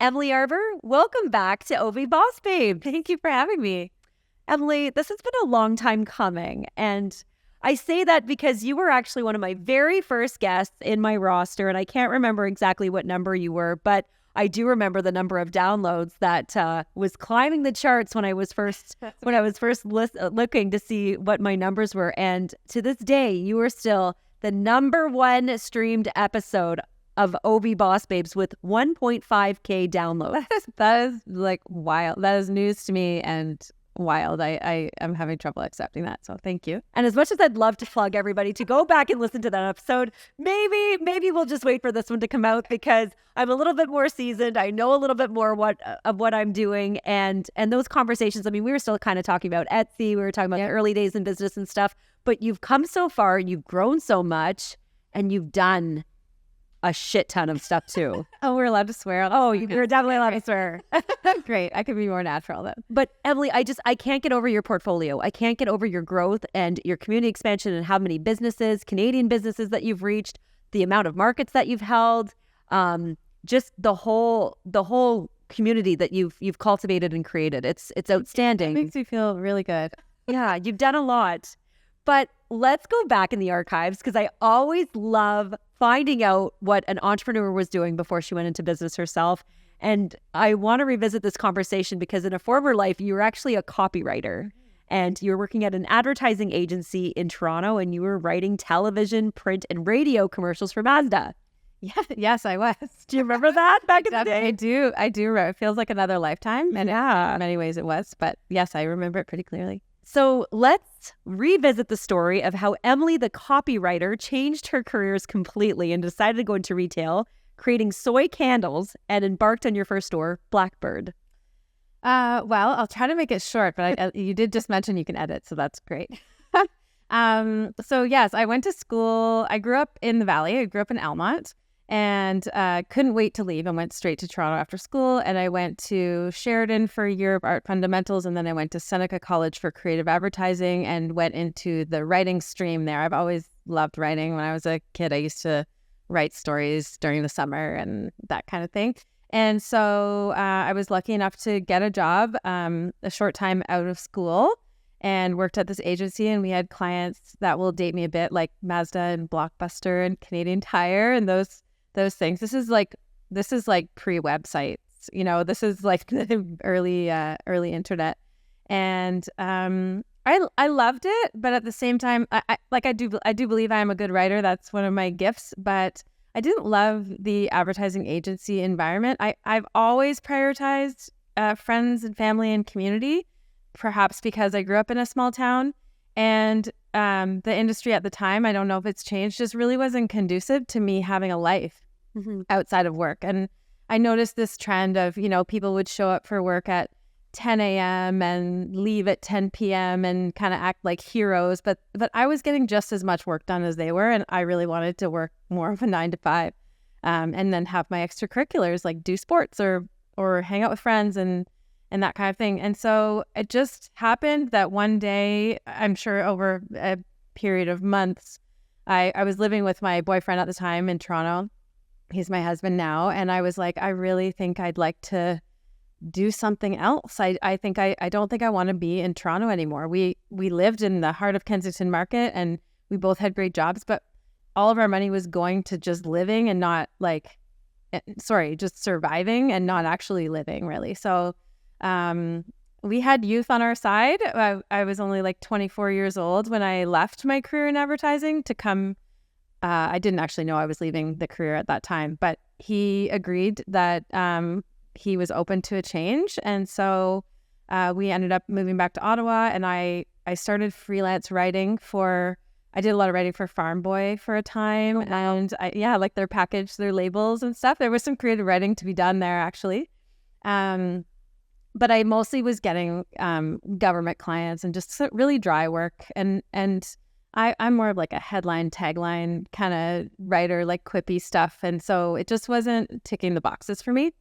Emily Arbour, welcome back to OV Boss Babe. Thank you for having me. Emily, this has been a long time coming, and I say that because you were actually one of my very first guests in my roster, and I can't remember exactly what number you were, but I do remember the number of downloads that was climbing the charts when I was first looking to see what my numbers were. And to this day, you are still the number one streamed episode of OV Boss Babes with 1.5K downloads. That is like wild. That is news to me and wild. I am having trouble accepting that. So thank you. And as much as I'd love to plug everybody to go back and listen to that episode, maybe we'll just wait for this one to come out because I'm a little bit more seasoned. I know a little bit more of what I'm doing. And those conversations, I mean, we were still kind of talking about Etsy. We were talking about the early days in business and stuff. But you've come so far, you've grown so much, and you've done a shit ton of stuff too. Oh, we're allowed to swear. Oh, you're definitely allowed to swear. Great. I could be more natural then. But Emily, I can't get over your portfolio. I can't get over your growth and your community expansion and how many businesses, Canadian businesses that you've reached, the amount of markets that you've held, just the whole community that you've cultivated and created. It's outstanding. It makes me feel really good. Yeah, you've done a lot. But let's go back in the archives because I always love finding out what an entrepreneur was doing before she went into business herself. And I want to revisit this conversation because in a former life, you were actually a copywriter and you were working at an advertising agency in Toronto and you were writing television, print, and radio commercials for Mazda. Yeah, yes, I was. Do you remember that back in the day? I do. It feels like another lifetime. And in many ways it was. But yes, I remember it pretty clearly. So let's revisit the story of how Emily, the copywriter, changed her careers completely and decided to go into retail, creating soy candles, and embarked on your first store, Blackbird. Well, I'll try to make it short, but you did just mention you can edit, so that's great. So yes, I went to school. I grew up in the Valley. I grew up in Almonte. And couldn't wait to leave and went straight to Toronto after school. And I went to Sheridan for a year of art fundamentals. And then I went to Seneca College for creative advertising and went into the writing stream there. I've always loved writing. When I was a kid, I used to write stories during the summer and that kind of thing. And so I was lucky enough to get a job a short time out of school and worked at this agency. And we had clients that will date me a bit, like Mazda and Blockbuster and Canadian Tire and those things. This is like pre-websites, this is like the early internet. And I loved it, but at the same time, I do believe I am a good writer. That's one of my gifts, but I didn't love the advertising agency environment. I've always prioritized friends and family and community, perhaps because I grew up in a small town. And the industry at the time, I don't know if it's changed, just really wasn't conducive to me having a life outside of work. And I noticed this trend of, people would show up for work at 10 a.m. and leave at 10 p.m. and kind of act like heroes. But I was getting just as much work done as they were. And I really wanted to work more of a 9 to 5 and then have my extracurriculars like do sports or hang out with friends and that kind of thing. And so it just happened that one day, I'm sure over a period of months, I was living with my boyfriend at the time in Toronto. He's my husband now. And I was like, I really think I'd like to do something else. I don't think I want to be in Toronto anymore. We lived in the heart of Kensington Market and we both had great jobs, but all of our money was going to just living and not just surviving and not actually living really. So we had youth on our side. I was only like 24 years old when I left my career in advertising to come. I didn't actually know I was leaving the career at that time, but he agreed that he was open to a change. And so we ended up moving back to Ottawa, and I started freelance writing I did a lot of writing for Farm Boy for a time. And like their package, their labels and stuff. There was some creative writing to be done there actually. But I mostly was getting government clients and just really dry work. And I'm more of like a headline, tagline kind of writer, like quippy stuff. And so it just wasn't ticking the boxes for me.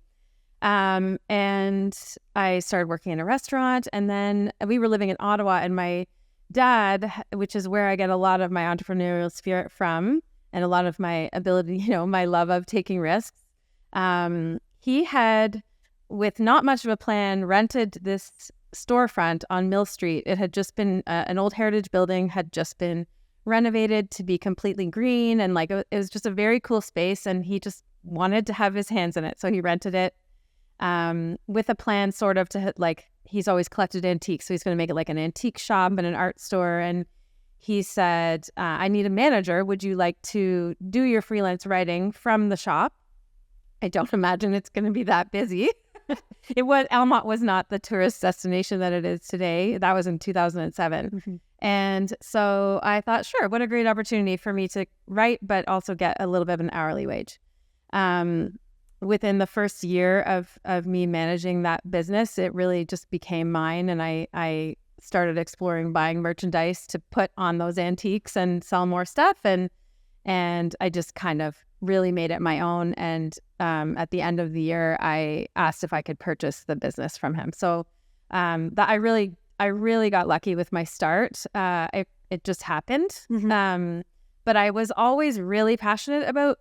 And I started working in a restaurant, and then we were living in Ottawa, and my dad, which is where I get a lot of my entrepreneurial spirit from and a lot of my ability, my love of taking risks. He had with not much of a plan, rented this storefront on Mill Street. It had just been an old heritage building, had just been renovated to be completely green, and like it was just a very cool space, and he just wanted to have his hands in it, so he rented it with a plan sort of to like, he's always collected antiques, so he's going to make it like an antique shop and an art store. And he said, I need a manager, would you like to do your freelance writing from the shop? I don't imagine it's going to be that busy. Almonte was not the tourist destination that it is today. That was in 2007. Mm-hmm. And so I thought, sure, what a great opportunity for me to write, but also get a little bit of an hourly wage. Within the first year of me managing that business, it really just became mine. And I started exploring buying merchandise to put on those antiques and sell more stuff. And I just kind of really made it my own. And at the end of the year, I asked if I could purchase the business from him. So that I really got lucky with my start. It just happened. Mm-hmm. But I was always really passionate about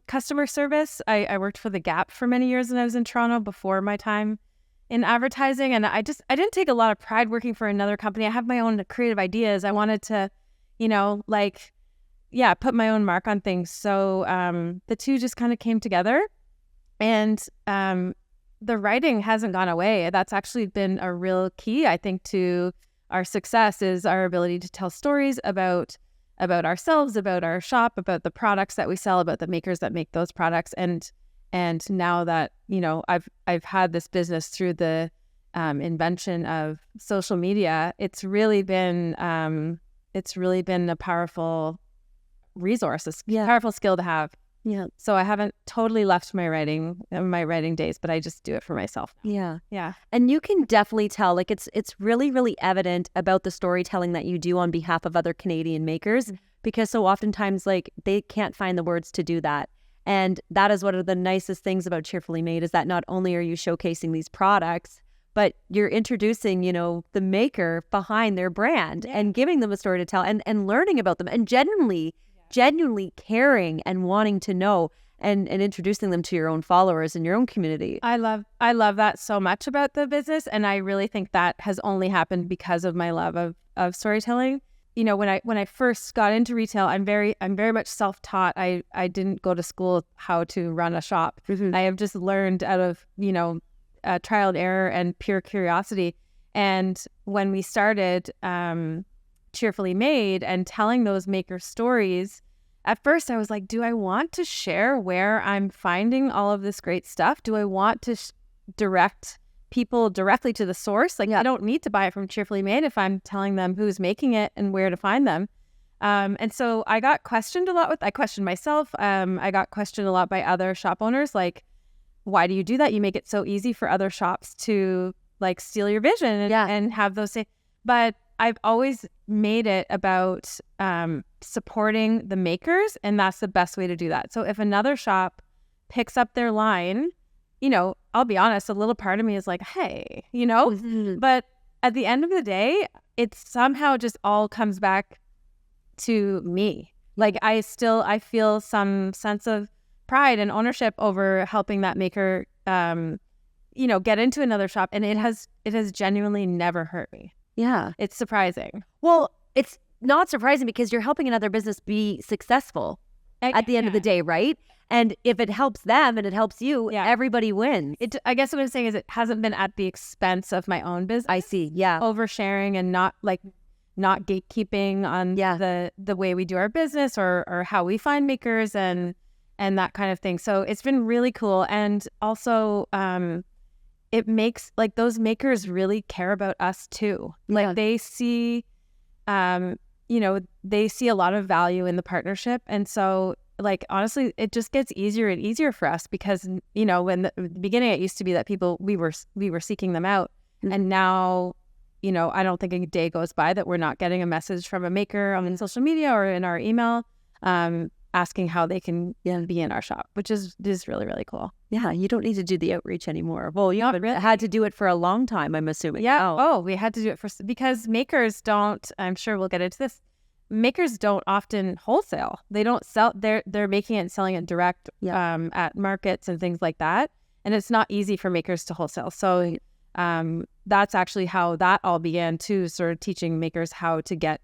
customer service. I worked for The Gap for many years when I was in Toronto before my time in advertising. And I didn't take a lot of pride working for another company. I have my own creative ideas. I wanted to, put my own mark on things. So the two just kind of came together. And the writing hasn't gone away. That's actually been a real key, I think, to our success, is our ability to tell stories about ourselves, about our shop, about the products that we sell, about the makers that make those products. And now that, I've had this business through the invention of social media, it's really been a powerful resource, a powerful skill to have. Yeah. So I haven't totally left my writing days, but I just do it for myself now. Yeah. Yeah. And you can definitely tell, like, it's really, really evident about the storytelling that you do on behalf of other Canadian makers, because so oftentimes, like, they can't find the words to do that. And that is one of the nicest things about Cheerfully Made, is that not only are you showcasing these products, but you're introducing, the maker behind their brand and giving them a story to tell and learning about them and genuinely caring and wanting to know and introducing them to your own followers and your own community. I love that so much about the business. And I really think that has only happened because of my love of storytelling. When I first got into retail, I'm very much self-taught. I didn't go to school how to run a shop. Mm-hmm. I have just learned out of, trial and error and pure curiosity. And when we started Cheerfully Made and telling those maker stories, at first I was like, do I want to share where I'm finding all of this great stuff? Do I want to direct people directly to the source? Like, I don't need to buy it from Cheerfully Made if I'm telling them who's making it and where to find them. And so I got questioned a lot I questioned myself. I got questioned a lot by other shop owners, like, why do you do that? You make it so easy for other shops to like steal your vision and have those say, but I've always made it about supporting the makers, and that's the best way to do that. So if another shop picks up their line, I'll be honest, a little part of me is like, hey, Mm-hmm. But at the end of the day, it somehow just all comes back to me. Like I feel some sense of pride and ownership over helping that maker, get into another shop, and it has genuinely never hurt me. Yeah. It's surprising. Well, it's not surprising because you're helping another business be successful at the end of the day, right? And if it helps them and it helps you, everybody wins. I guess what I'm saying is it hasn't been at the expense of my own business. I see. Yeah. Oversharing and not gatekeeping on the way we do our business or how we find makers and that kind of thing. So it's been really cool. And also, it makes like those makers really care about us too. Like they see, they see a lot of value in the partnership. And so like, honestly, it just gets easier and easier for us because, when the beginning, it used to be that we were seeking them out. Mm-hmm. And now, I don't think a day goes by that we're not getting a message from a maker on social media or in our email, asking how they can be in our shop, which is really, really cool. Yeah, you don't need to do the outreach anymore. Well, you had to do it for a long time, I'm assuming. Yeah. Oh, we had to do it because makers don't, I'm sure we'll get into this, makers don't often wholesale. They don't sell, they're making it and selling it direct at markets and things like that. and it's not easy for makers to wholesale. So that's actually how that all began too, sort of teaching makers how to get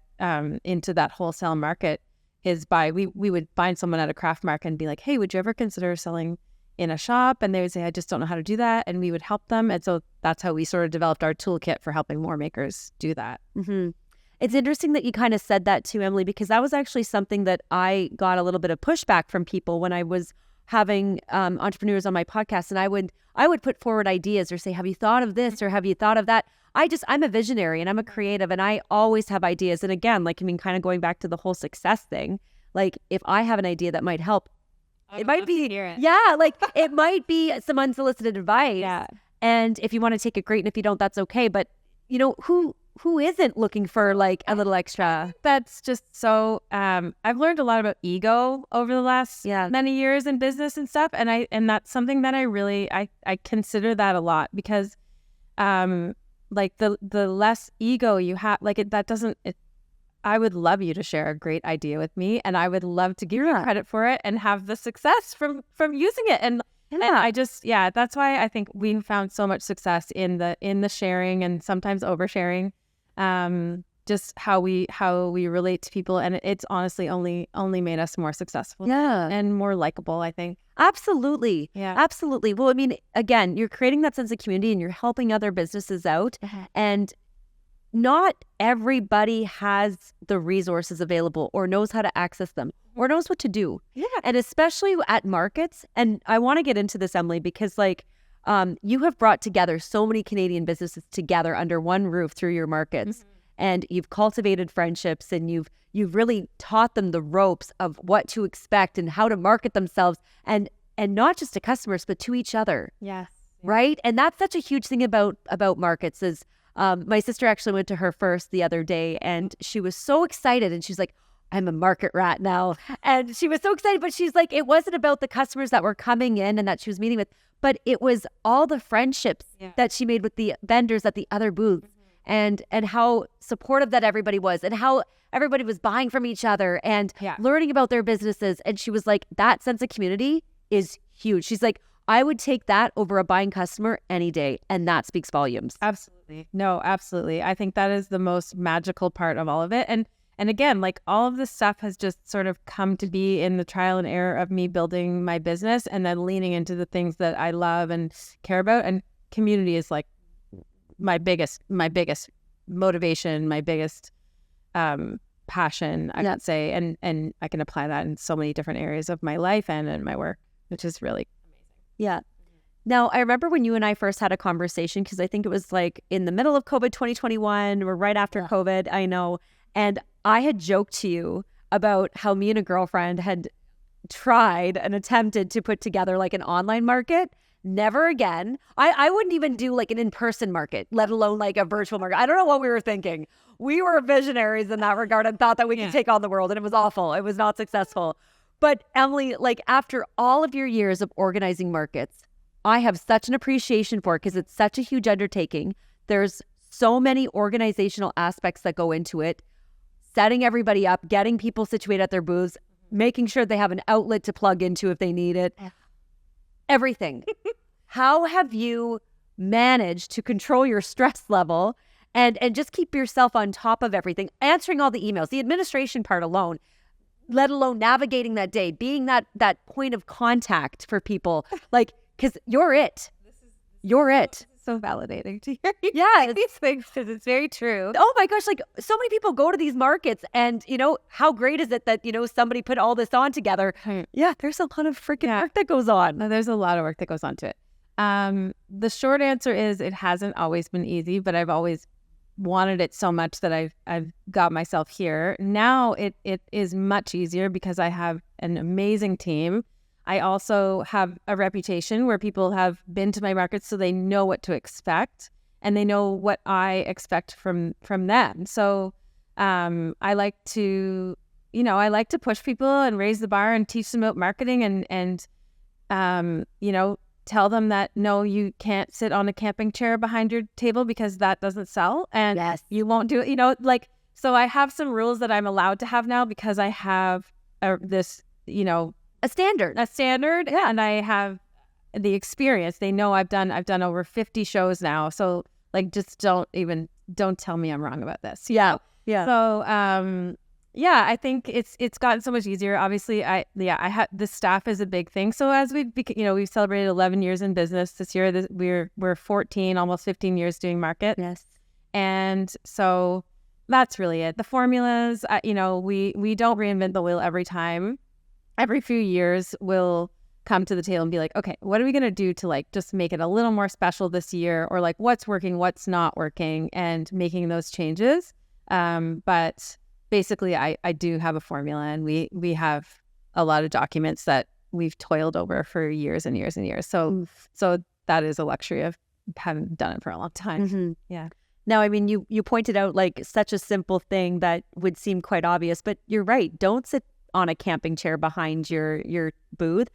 into that wholesale market is by, we would find someone at a craft market and be like, hey, would you ever consider selling in a shop? And they would say, I just don't know how to do that. And we would help them. And so that's how we sort of developed our toolkit for helping more makers do that. Mm-hmm. It's interesting that you kind of said that too, Emily, because that was actually something that I got a little bit of pushback from people when I was having entrepreneurs on my podcast. And I would put forward ideas or say, have you thought of this or have you thought of that? I'm a visionary and I'm a creative and I always have ideas. And again, kind of going back to the whole success thing, like if I have an idea that might help, it might be, it might be some unsolicited advice. Yeah. And if you want to take it, great. And if you don't, that's okay. But who isn't looking for like a little extra? That's just so, I've learned a lot about ego over the last many years in business and stuff. And that's something that I really, I consider that a lot because, like the less ego you have, like I would love you to share a great idea with me and I would love to give you credit for it and have the success from using it. And I just, that's why I think we found so much success in the sharing and sometimes oversharing, just how we relate to people. And it's honestly only made us more successful and more likable, I think. Absolutely. Yeah. Absolutely. Well, I mean, again, you're creating that sense of community and you're helping other businesses out. And not everybody has the resources available or knows how to access them or knows what to do. Yeah. And especially at markets. And I want to get into this, Emily, because you have brought together so many Canadian businesses together under one roof through your markets. And you've cultivated friendships and you've really taught them the ropes of what to expect and how to market themselves and not just to customers, but to each other. Yes. Right. And that's such a huge thing about markets is my sister actually went to her first the other day and she was so excited and she's like, I'm a market rat now. And she was so excited, but she's like, it wasn't about the customers that were coming in and that she was meeting with, but it was all the friendships that she made with the vendors at the other booths. And how supportive that everybody was and how everybody was buying from each other and learning about their businesses. And she was like, that sense of community is huge. She's like, I would take that over a buying customer any day. And that speaks volumes. Absolutely. No, absolutely. I think that is the most magical part of all of it. And again, like all of this stuff has just sort of come to be in the trial and error of me building my business and then leaning into the things that I love and care about. And community is like my biggest motivation, my biggest passion, I would say, and I can apply that in so many different areas of my life and in my work, which is really amazing. Yeah. Now, I remember when you and I first had a conversation, because I think it was like in the middle of COVID 2021 or right after COVID, I know, and I had joked to you about how me and a girlfriend had tried and attempted to put together like an online market. Never again. I wouldn't even do like an in-person market, let alone like a virtual market. I don't know what we were thinking. We were visionaries in that regard and thought that we could take on the world, and it was awful. It was not successful. But Emily, like after all of your years of organizing markets, I have such an appreciation for it because it's such a huge undertaking. There's so many organizational aspects that go into it. Setting everybody up, getting people situated at their booths, making sure they have an outlet to plug into if they need it. Everything. How have you managed to control your stress level and just keep yourself on top of everything, answering all the emails, the administration part alone, let alone navigating that day, being that point of contact for people, like, because you're it. You're it. So validating to hear you say these things because it's very true. Oh my gosh, like so many people go to these markets and, how great is it that, somebody put all this on together? Yeah, there's a lot of freaking work that goes on. No, there's a lot of work that goes on to it. The short answer is it hasn't always been easy, but I've always wanted it so much that I've got myself here. Now it is much easier because I have an amazing team. I also have a reputation where people have been to my markets, so they know what to expect and they know what I expect from them. So I like to, push people and raise the bar and teach them about marketing and tell them that, no, you can't sit on a camping chair behind your table because that doesn't sell and you won't do it, so I have some rules that I'm allowed to have now because I have this, a standard. And I have the experience. They know I've done over 50 shows now. So like, just don't tell me I'm wrong about this. Yeah. Yeah. So, yeah, I think it's gotten so much easier. Obviously, the staff is a big thing. So as we've celebrated 11 years in business this year. We're 14, almost 15 years doing market. Yes. And so that's really it. The formulas, we don't reinvent the wheel every time. Every few years, we'll come to the table and be like, okay, what are we going to do to like just make it a little more special this year, or like what's working, what's not working, and making those changes. But basically, I do have a formula, and we have a lot of documents that we've toiled over for years and years and years. So that is a luxury of having done it for a long time. Mm-hmm. Yeah. Now, I mean, you pointed out like such a simple thing that would seem quite obvious, but you're right. Don't sit on a camping chair behind your booth.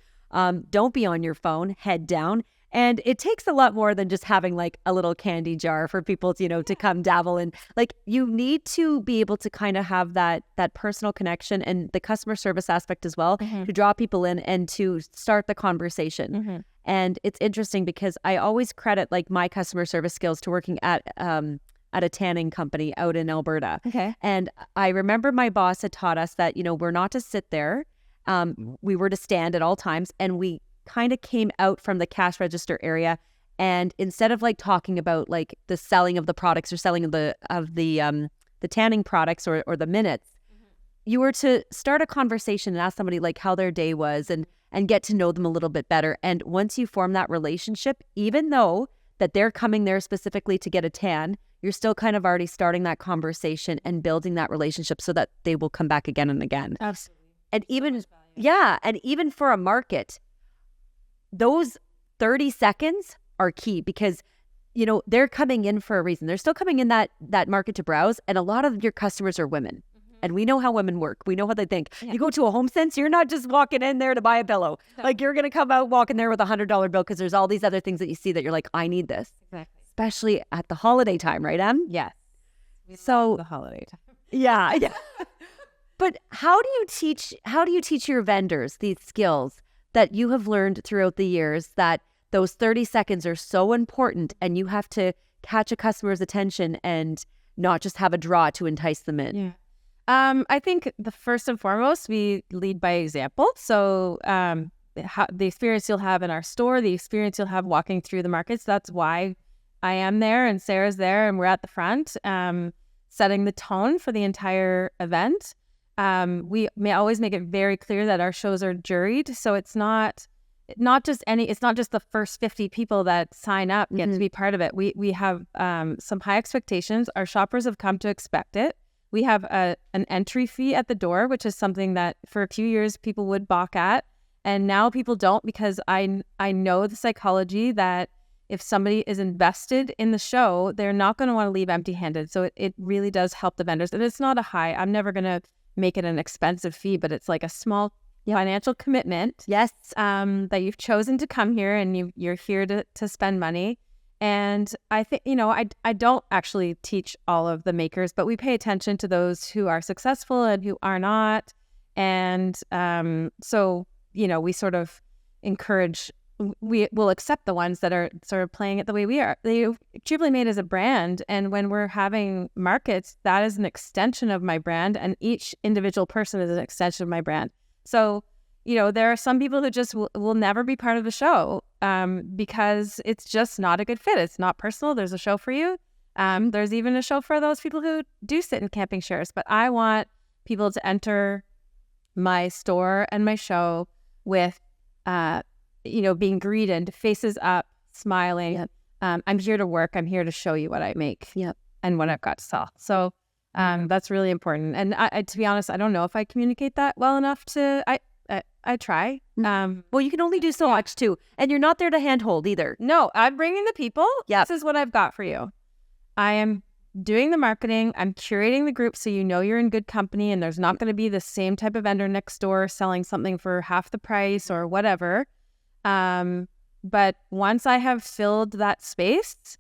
Don't be on your phone, head down. And it takes a lot more than just having like a little candy jar for people to, to come dabble in. Like, you need to be able to kind of have that personal connection and the customer service aspect as well, to draw people in and to start the conversation. And it's interesting because I always credit like my customer service skills to working at a tanning company out in Alberta. Okay. And I remember my boss had taught us that, we're not to sit there. We were to stand at all times, and we kind of came out from the cash register area, and instead of like talking about like the selling of the products or selling of the tanning products or the minutes, you were to start a conversation and ask somebody like how their day was, and get to know them a little bit better. And once you form that relationship, even though that they're coming there specifically to get a tan, you're still kind of already starting that conversation and building that relationship so that they will come back again and again. Absolutely. And even for a market, those 30 seconds are key, because they're coming in for a reason. They're still coming in that market to browse, and a lot of your customers are women. And we know how women work. We know how they think. Yeah. You go to a home sense, you're not just walking in there to buy a pillow. No. Like, you're going to come out walking there with $100 bill because there's all these other things that you see that you're like, I need this. Exactly. Especially at the holiday time, right, Em? Yes. So the holiday time. Yeah. But how do you teach your vendors these skills that you have learned throughout the years, that those 30 seconds are so important, and you have to catch a customer's attention and not just have a draw to entice them in? Yeah. I think the first and foremost, we lead by example. So the experience you'll have in our store, the experience you'll have walking through the markets, that's why I am there and Sarah's there and we're at the front, setting the tone for the entire event. We may always make it very clear that our shows are juried. So it's not just the first 50 people that sign up get to be part of it. We have some high expectations. Our shoppers have come to expect it. We have an entry fee at the door, which is something that for a few years people would balk at. And now people don't, because I know the psychology that if somebody is invested in the show, they're not going to want to leave empty-handed. So it really does help the vendors. And it's not a high. I'm never going to make it an expensive fee, but it's like a small financial commitment. Yes. That you've chosen to come here, and you're here to spend money. And I think, I don't actually teach all of the makers, but we pay attention to those who are successful and who are not. And so, we sort of encourage, we will accept the ones that are sort of playing it the way we are. Cheerfully Made is a brand. And when we're having markets, that is an extension of my brand. And each individual person is an extension of my brand. So, there are some people who just will never be part of the show because it's just not a good fit. It's not personal. There's a show for you. There's even a show for those people who do sit in camping chairs. But I want people to enter my store and my show with, being greeted, faces up, smiling. Yep. I'm here to work. I'm here to show you what I make. Yep. And what I've got to sell. So that's really important. And I, to be honest, I don't know if I communicate that well enough I try. Well, you can only do so much too. And you're not there to handhold either. No, I'm bringing the people. Yep. This is what I've got for you. I am doing the marketing. I'm curating the group so you're in good company, and there's not going to be the same type of vendor next door selling something for half the price or whatever. But once I have filled that space,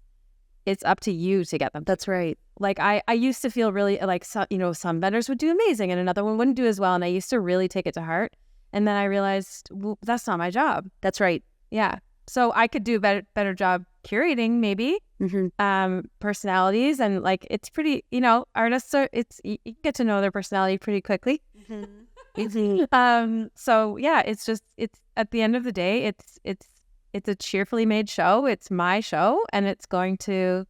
it's up to you to get them. That's right. Like I used to feel really like, some vendors would do amazing and another one wouldn't do as well. And I used to really take it to heart. And then I realized, well, that's not my job. That's right. Yeah. So I could do a better job curating maybe personalities, and like it's pretty, artists are, you get to know their personality pretty quickly. So yeah, it's at the end of the day, it's a cheerfully made show. It's my show, and it's going to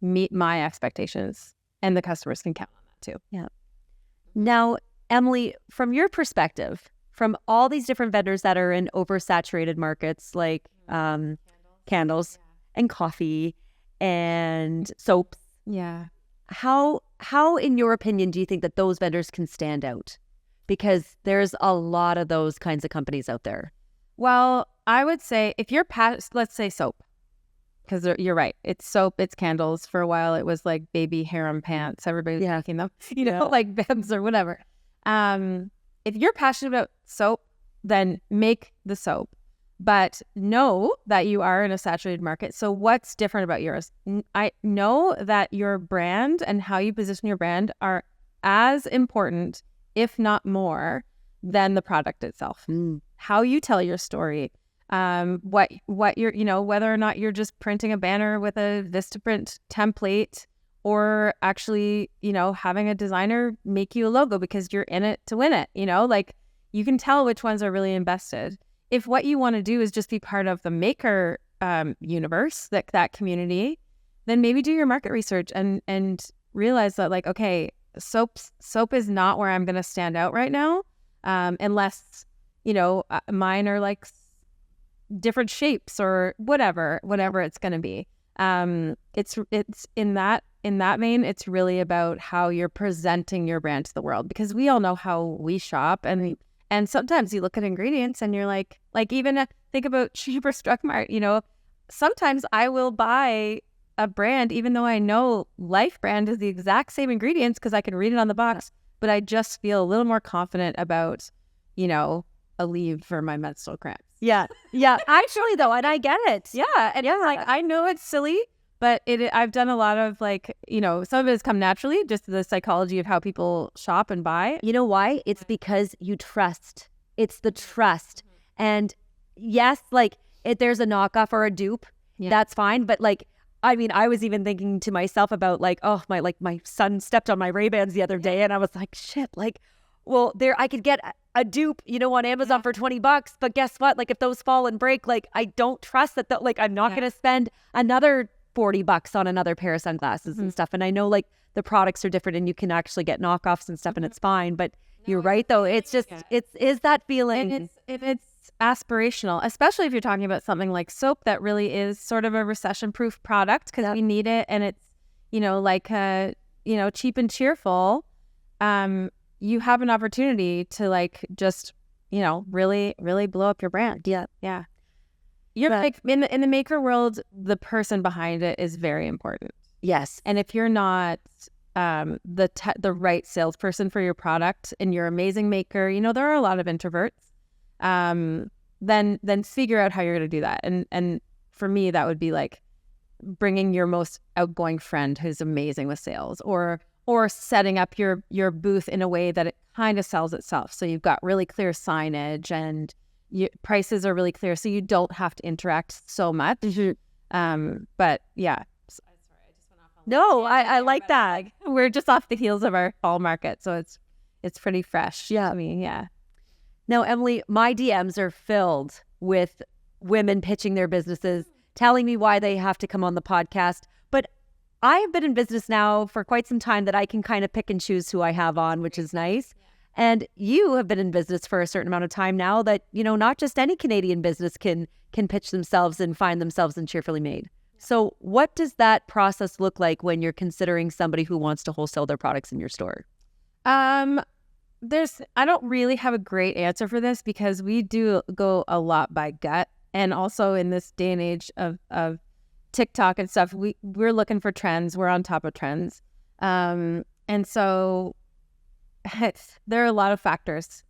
meet my expectations, and the customers can count on that too. Yeah. Now, Emily, from your perspective, from all these different vendors that are in oversaturated markets like candles and coffee and soaps, how in your opinion do you think that those vendors can stand out? Because there's a lot of those kinds of companies out there. Well, I would say if you're let's say soap, because you're right, it's soap, it's candles. For a while it was like baby harem pants, everybody's making them, like bibs or whatever. If you're passionate about soap, then make the soap, but know that you are in a saturated market. So what's different about yours? I know that your brand and how you position your brand are as important, if not more, than the product itself. How you tell your story, what you're, whether or not you're just printing a banner with a Vistaprint template, or actually, having a designer make you a logo because you're in it to win it. Like you can tell which ones are really invested. If what you want to do is just be part of the maker universe, that community, then maybe do your market research and realize that, like, okay, soap is not where I'm going to stand out right now, unless mine are like different shapes or whatever it's going to be. It's in that vein, it's really about how you're presenting your brand to the world, because we all know how we shop, and sometimes you look at ingredients and you're like even think about Sheep or Struck Mart. Sometimes I will buy a brand even though I know Life brand is the exact same ingredients because I can read it on the box, but I just feel a little more confident about Aleve for my menstrual cramps. Yeah. Actually, though, and I get it. Yeah, and like I know it's silly, but I've done a lot of some of it has come naturally, just the psychology of how people shop and buy. You know why? It's because you trust. It's the trust. And yes, if there's a knockoff or a dupe, that's fine. But I was even thinking to myself about my son stepped on my Ray-Bans the other day, and I was like, shit, well, I could get a dupe, on Amazon for $20, but guess what? If those fall and break, I don't trust that. I'm not going to spend another $40 on another pair of sunglasses and stuff. And I know the products are different, and you can actually get knockoffs and stuff, and it's fine. But you're right, though. It's just is that feeling. And it's aspirational, especially if you're talking about something like soap that really is sort of a recession-proof product, because we need it, and it's cheap and cheerful. You have an opportunity to just really blow up your brand. Yeah. You're in the maker world, the person behind it is very important. Yes. And if you're not the right salesperson for your product, and you're an amazing maker, there are a lot of introverts. Then figure out how you're going to do that. And for me, that would be bringing your most outgoing friend who's amazing with sales, or setting up your booth in a way that it kind of sells itself. So you've got really clear signage, and prices are really clear, so you don't have to interact so much. But yeah. Sorry, I just went off on No, I like that. We're just off the heels of our fall market, so it's pretty fresh. Yeah. Yeah. Now, Emily, my DMs are filled with women pitching their businesses, telling me why they have to come on the podcast. But I've been in business now for quite some time that I can kind of pick and choose who I have on, which is nice. Yeah. And you have been in business for a certain amount of time now that, not just any Canadian business can pitch themselves and find themselves in Cheerfully Made. So what does that process look like when you're considering somebody who wants to wholesale their products in your store? I don't really have a great answer for this, because we do go a lot by gut. And also in this day and age of TikTok and stuff, we're looking for trends. We're on top of trends. And so there are a lot of factors.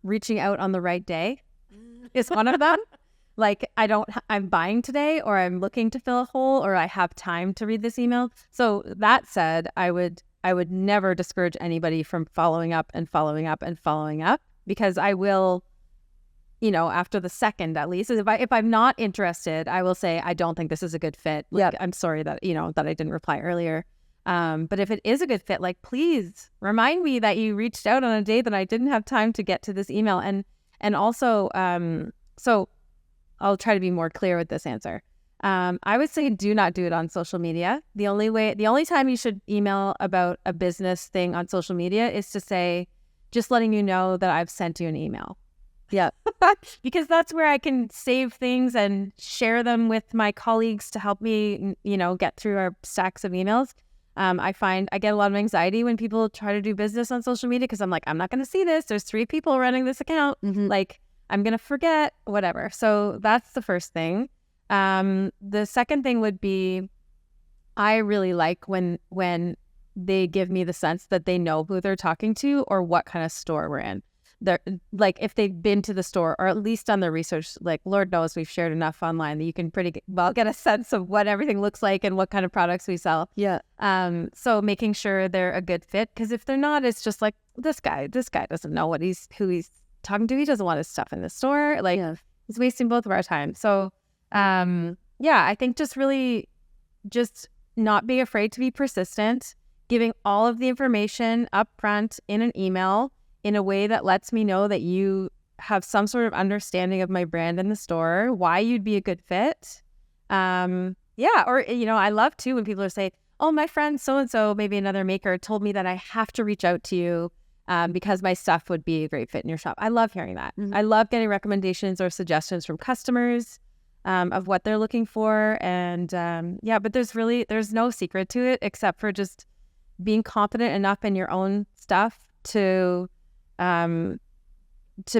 Reaching out on the right day is one of them. I'm buying today, or I'm looking to fill a hole, or I have time to read this email. So that said, I would never discourage anybody from following up and following up and following up, because I will after the second, at least. If I'm not interested, I will say, I don't think this is a good fit. Like, I'm sorry that, that I didn't reply earlier. But if it is a good fit, like, please remind me that you reached out on a day that I didn't have time to get to this email. And also, so I'll try to be more clear with this answer. I would say do not do it on social media. The only time you should email about a business thing on social media is to say, just letting you know that I've sent you an email. Yeah. Because that's where I can save things and share them with my colleagues to help me, get through our stacks of emails. I find I get a lot of anxiety when people try to do business on social media because I'm like, I'm not going to see this. There's 3 people running this account. Like, I'm going to forget, whatever. So that's the first thing. The second thing would be, I really like when they give me the sense that they know who they're talking to or what kind of store we're in. They're like, if they've been to the store or at least done their research, like, Lord knows we've shared enough online that you can pretty well get a sense of what everything looks like and what kind of products we sell. Yeah. So making sure they're a good fit, because if they're not, it's just like, this guy doesn't know who he's talking to. He doesn't want his stuff in the store. Like, he's wasting both of our time. So I think just not being afraid to be persistent, giving all of the information up front in an email in a way that lets me know that you have some sort of understanding of my brand in the store, why you'd be a good fit. Or, I love too when people are saying, oh, my friend so-and-so, maybe another maker, told me that I have to reach out to you because my stuff would be a great fit in your shop. I love hearing that. I love getting recommendations or suggestions from customers of what they're looking for. And but there's no secret to it except for just being confident enough in your own stuff to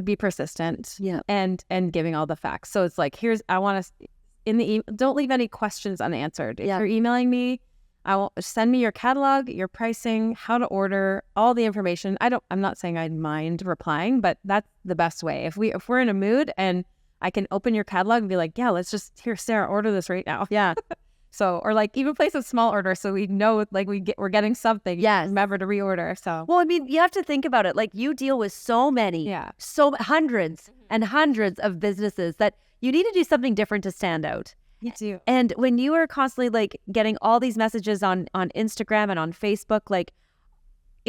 be persistent and giving all the facts. So it's like, don't leave any questions unanswered. If you're emailing me, send me your catalog, your pricing, how to order, all the information. I'm not saying I'd mind replying, but that's the best way. If we're in a mood and I can open your catalog and be like, let's just, here, Sarah, order this right now. Yeah. So, or like even place a small order so we know like we're getting something. Yes. Remember to reorder. So, well, I mean, you have to think about it. Like, you deal with so many, hundreds and hundreds of businesses that you need to do something different to stand out. You do. And when you are constantly like getting all these messages on Instagram and on Facebook, like,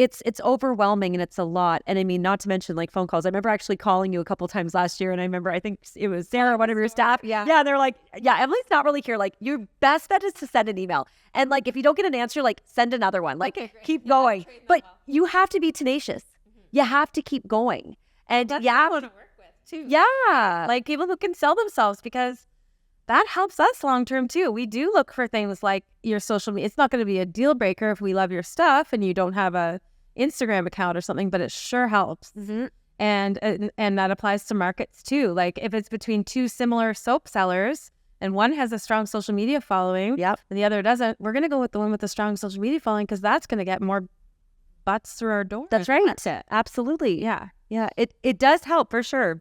it's overwhelming and it's a lot. And I mean, not to mention like phone calls. I remember actually calling you a couple times last year, and I think it was Sarah, one of your staff. Yeah. They're like, Emily's not really here. Like, your best bet is to send an email. And like, if you don't get an answer, like, send another one. Like, keep going. But you have to be tenacious. You have to keep going. And that's what I want to work with too. Yeah. Like, people who can sell themselves, because that helps us long term too. We do look for things like your social media. It's not going to be a deal breaker if we love your stuff and you don't have a Instagram account or something, but it sure helps. And that applies to markets too. Like, if it's between 2 similar soap sellers and one has a strong social media following and the other doesn't, we're going to go with the one with the strong social media following, because that's going to get more butts through our door. That's right. That's it. Absolutely. Yeah. It does help for sure.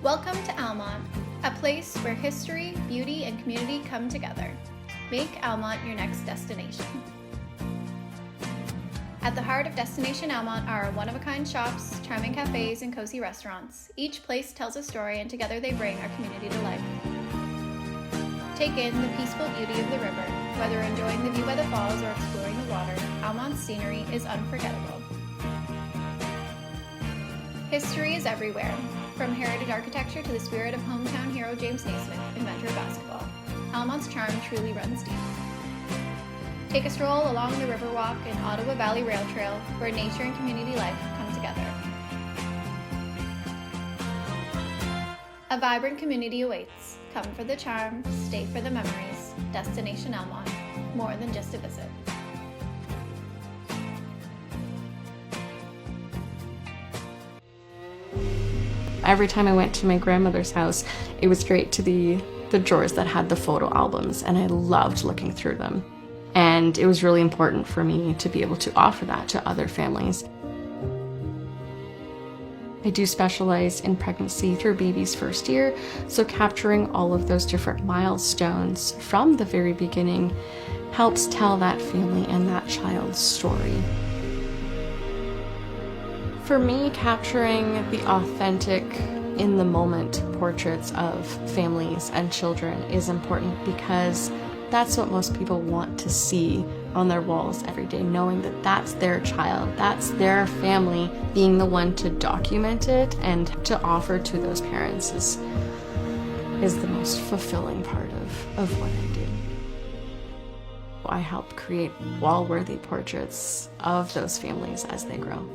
Welcome to Almonte, a place where history, beauty, and community come together. Make Almonte your next destination. At the heart of Destination Almonte are one-of-a-kind shops, charming cafes, and cozy restaurants. Each place tells a story, and together they bring our community to life. Take in the peaceful beauty of the river. Whether enjoying the view by the falls or exploring the water, Almonte's scenery is unforgettable. History is everywhere, from heritage architecture to the spirit of hometown hero James Naismith, inventor of basketball. Almonte's charm truly runs deep. Take a stroll along the Riverwalk and Ottawa Valley Rail Trail, where nature and community life come together. A vibrant community awaits. Come for the charm, stay for the memories. Destination Almonte, more than just a visit. Every time I went to my grandmother's house, it was great to the drawers that had the photo albums, and I loved looking through them. And it was really important for me to be able to offer that to other families. I do specialize in pregnancy through baby's first year, so capturing all of those different milestones from the very beginning helps tell that family and that child's story. For me, capturing the authentic, in-the-moment portraits of families and children is important because that's what most people want to see on their walls every day, knowing that that's their child, that's their family. Being the one to document it and to offer to those parents is the most fulfilling part of what I do. I help create wall-worthy portraits of those families as they grow.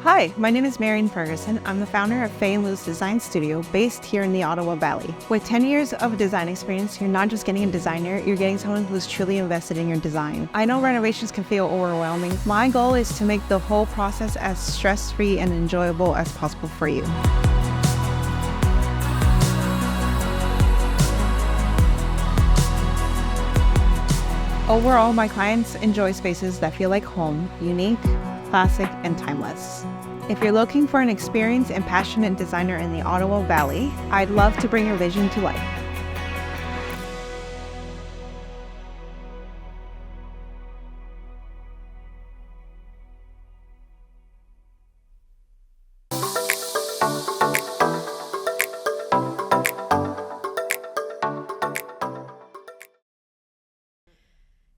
Hi, my name is Marian Ferguson. I'm the founder of Faye & Lou's Design Studio based here in the Ottawa Valley. With 10 years of design experience, you're not just getting a designer, you're getting someone who's truly invested in your design. I know renovations can feel overwhelming. My goal is to make the whole process as stress-free and enjoyable as possible for you. Overall, my clients enjoy spaces that feel like home, unique, classic, and timeless. If you're looking for an experienced and passionate designer in the Ottawa Valley, I'd love to bring your vision to life.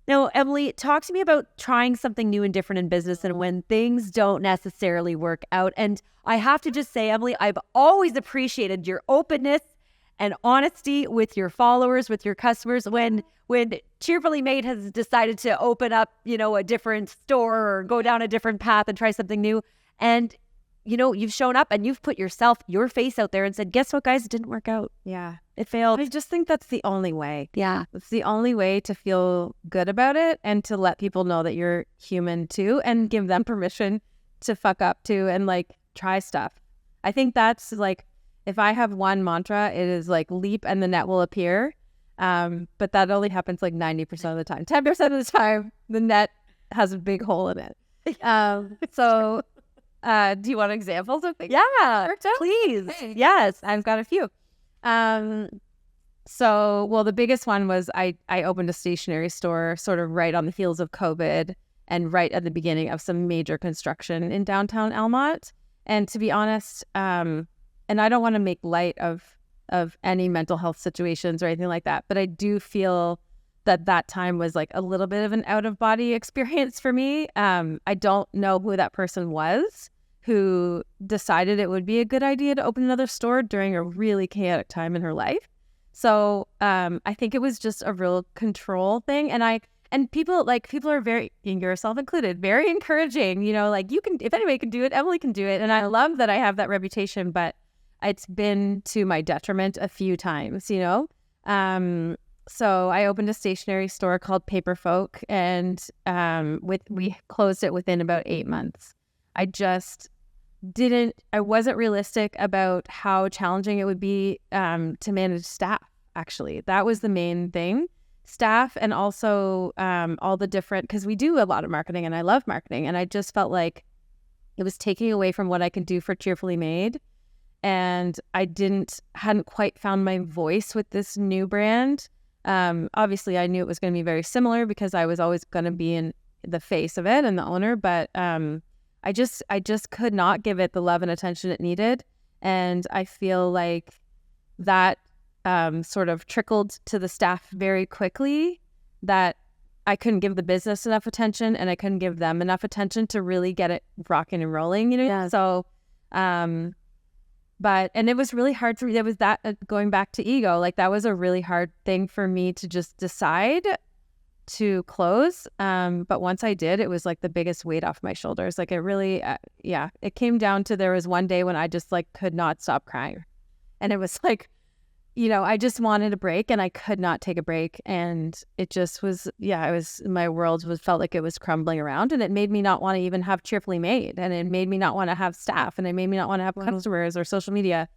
Now, Emily, talk to me about trying something new and different in business and when things don't necessarily work out. And I have to just say, Emily, I've always appreciated your openness and honesty with your followers, with your customers. When Cheerfully Made has decided to open up, a different store or go down a different path and try something new. And, you've shown up and you've put your face out there and said, guess what, guys, it didn't work out. Yeah. It failed. I just think that's the only way. Yeah. It's the only way to feel good about it and to let people know that you're human too and give them permission to fuck up too and try stuff. I think that's if I have one mantra, it is leap and the net will appear. But that only happens 90% of the time. 10% of the time, the net has a big hole in it. So do you want examples of things? Yeah, Worked out? please. Okay. Yes. I've got a few. The biggest one was I opened a stationery store sort of right on the heels of COVID and right at the beginning of some major construction in downtown Almonte. And to be honest, and I don't want to make light of any mental health situations or anything like that, but I do feel that time was a little bit of an out-of-body experience for me. I don't know who that person was who decided it would be a good idea to open another store during a really chaotic time in her life. So I think it was just a real control thing. And people are very, yourself included, very encouraging, you can, if anybody can do it, Emily can do it. And I love that I have that reputation, but it's been to my detriment a few times, So I opened a stationery store called Paper Folk, and we closed it within about 8 months. I wasn't realistic about how challenging it would be to manage staff, actually. That was the main thing. Staff and also all the different, because we do a lot of marketing and I love marketing, and I just felt like it was taking away from what I could do for Cheerfully Made. And I hadn't quite found my voice with this new brand. Obviously I knew it was going to be very similar because I was always going to be in the face of it and the owner, but I just could not give it the love and attention it needed. And I feel like that sort of trickled to the staff very quickly, that I couldn't give the business enough attention and I couldn't give them enough attention to really get it rocking and rolling, Yeah. So and it was really hard for me. There was that going back to ego, that was a really hard thing for me to just decide to close. But once I did, it was the biggest weight off my shoulders. It really, it came down to, there was one day when I just could not stop crying. And it was I just wanted a break and I could not take a break. And it just was, my world felt like it was crumbling around, and it made me not want to even have Cheerfully Made. And it made me not want to have staff, and it made me not want to have customers or social media.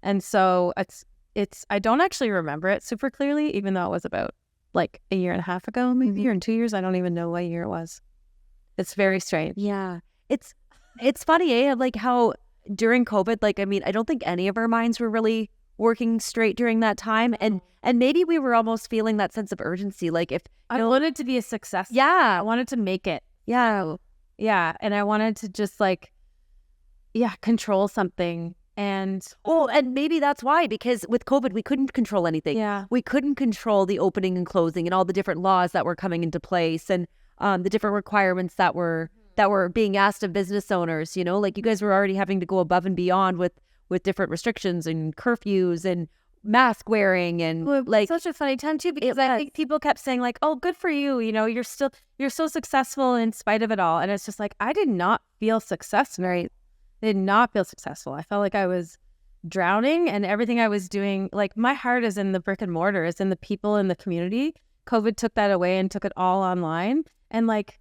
And so I don't actually remember it super clearly, even though it was about like a year and a half ago, maybe, or in 2 years. I don't even know what year it was. It's very strange. Yeah. It's funny, like how during COVID, like, I mean, I don't think any of our minds were really working straight during that time. And maybe we were almost feeling that sense of urgency. Like if I wanted to be a success. Yeah. I wanted to make it. Yeah. Yeah. And I wanted to just like, control something. And and maybe that's why, because with COVID, we couldn't control anything. Yeah. We couldn't control the opening and closing and all the different laws that were coming into place and the different requirements that were being asked of business owners, you know, like you guys were already having to go above and beyond with different restrictions and curfews and mask wearing and like such a funny time too, because I think people kept saying like, oh, good for you. You know, you're so successful in spite of it all. And it's just like, I did not feel successful. Right. I did not feel successful. I felt like I was drowning, and everything I was doing, like my heart is in the brick and mortar, it's in the people in the community. COVID took that away and took it all online. And like,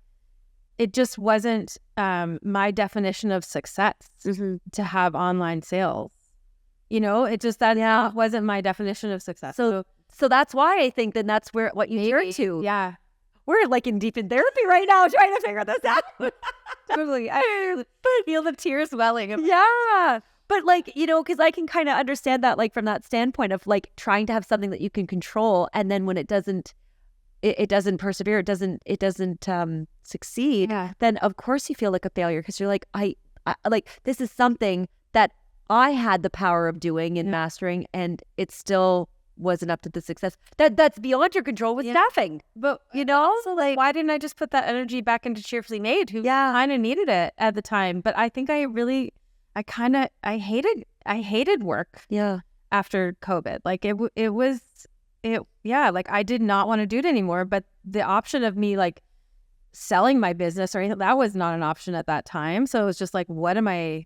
it just wasn't my definition of success to have online sales. You know, it just wasn't my definition of success. So that's why I think then that's where what you turn to. Yeah. We're like in deep in therapy right now trying to figure this out. Totally. I feel the tears welling. Yeah. But like, you know, because I can kind of understand that, like from that standpoint of like trying to have something that you can control, and then when it doesn't persevere, it doesn't succeed, then of course you feel like a failure, because you're like, I like, this is something that I had the power of doing and mastering, and it still wasn't up to the success that's beyond your control with staffing. But you know, so like, why didn't I just put that energy back into Cheerfully Made, who kind of needed it at the time? But I think I hated work after COVID. Like like I did not want to do it anymore. But the option of me like selling my business or anything, that was not an option at that time. So it was just like, what am I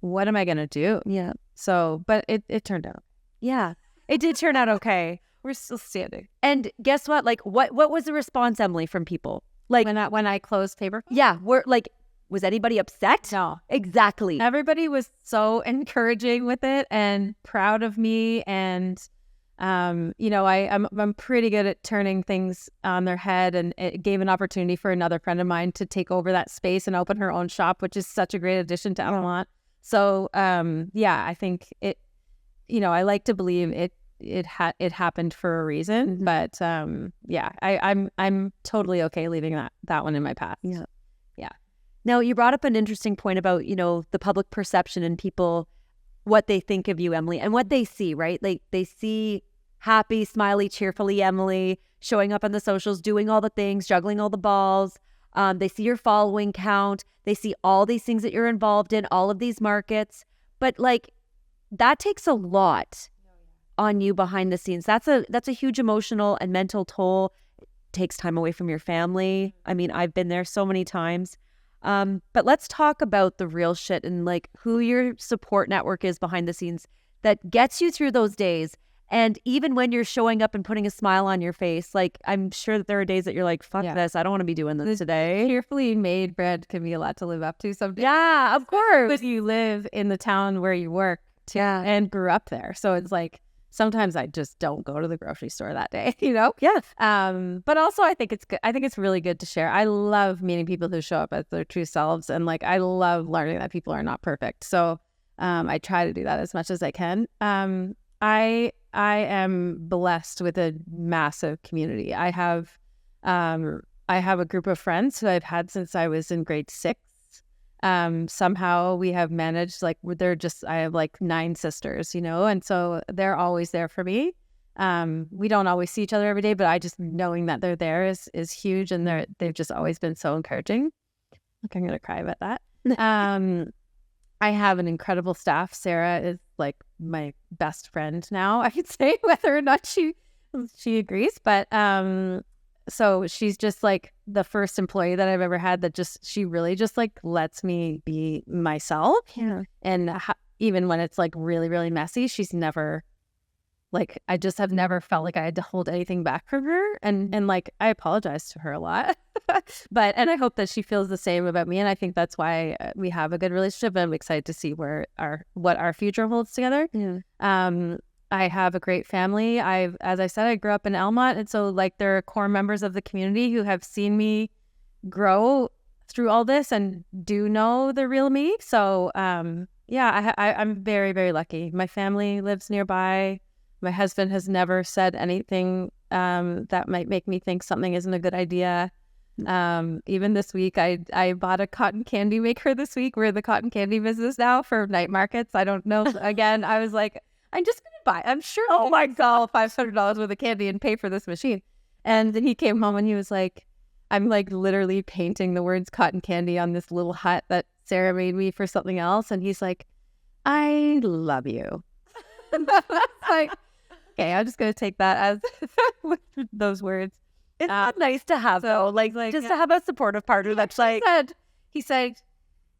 gonna do? Yeah. So, but it turned out. Yeah, it did turn out okay. We're still standing. And guess what? Like, what was the response, Emily, from people? Like when I closed paper? Yeah, was anybody upset? No. Exactly. Everybody was so encouraging with it and proud of me. And, you know, I'm pretty good at turning things on their head. And it gave an opportunity for another friend of mine to take over that space and open her own shop, which is such a great addition to Almonte. So, I think it, you know, I like to believe it happened for a reason. But, I'm totally okay leaving that one in my past. Yeah. Now, you brought up an interesting point about, you know, the public perception and people, what they think of you, Emily, and what they see, right? Like they see happy, smiley, cheerfully Emily showing up on the socials, doing all the things, juggling all the balls. They see your following count. They see all these things that you're involved in, all of these markets. But like, that takes a lot on you behind the scenes. That's a huge emotional and mental toll. It takes time away from your family. I mean, I've been there so many times. But let's talk about the real shit and like who your support network is behind the scenes that gets you through those days. And even when you're showing up and putting a smile on your face, like I'm sure that there are days that you're like, fuck this, I don't want to be doing this today. Cheerfully Made brand can be a lot to live up to sometimes. Yeah, of course. But you live in the town where you work and grew up there. So it's like, sometimes I just don't go to the grocery store that day, you know? Yeah. But also I think it's good. I think it's really good to share. I love meeting people who show up as their true selves. And like, I love learning that people are not perfect. So I try to do that as much as I can. I am blessed with a massive community. I have a group of friends who I've had since I was in grade 6. Somehow we have managed, like I have like 9 sisters, you know, and so they're always there for me. We don't always see each other every day, but I just knowing that they're there is huge, and they've just always been so encouraging. Like, I'm gonna cry about that. I have an incredible staff. Sarah is like my best friend now, I could say, whether or not she agrees, but so she's just like the first employee that I've ever had that she really just like lets me be myself. Yeah. And even when it's like really, really messy, she's never like, I just have never felt like I had to hold anything back from her. And like, I apologize to her a lot, and I hope that she feels the same about me. And I think that's why we have a good relationship. And I'm excited to see what our future holds together. Yeah. I have a great family. As I said, I grew up in Almonte, and so like there are core members of the community who have seen me grow through all this and do know the real me. So yeah, I'm very, very lucky. My family lives nearby. My husband has never said anything that might make me think something isn't a good idea. Even this week, I bought a cotton candy maker this week. We're the cotton candy business now for night markets. I don't know. Again, I was like, I'm just going to buy. I'm sure I'll sell $500 worth of candy and pay for this machine. And then he came home and he was like, I'm like literally painting the words cotton candy on this little hut that Sarah made me for something else. And he's like, I love you. Like, okay, I'm just going to take that as with those words. It's not nice to have, though. Like just to have a supportive partner that's like... He said,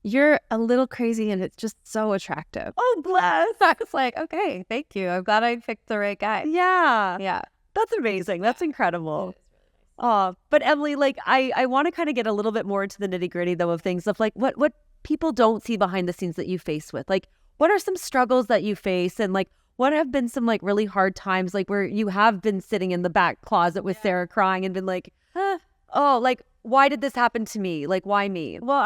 you're a little crazy and it's just so attractive. Oh, bless. I was like, okay, thank you. I'm glad I picked the right guy. Yeah. Yeah. That's amazing. That's incredible. But Emily, like I want to kind of get a little bit more into the nitty gritty though of things of like what people don't see behind the scenes that you face with. Like what are some struggles that you face, and like what have been some like really hard times, like where you have been sitting in the back closet with Sarah crying and been like, oh, like why did this happen to me? Like why me? Well,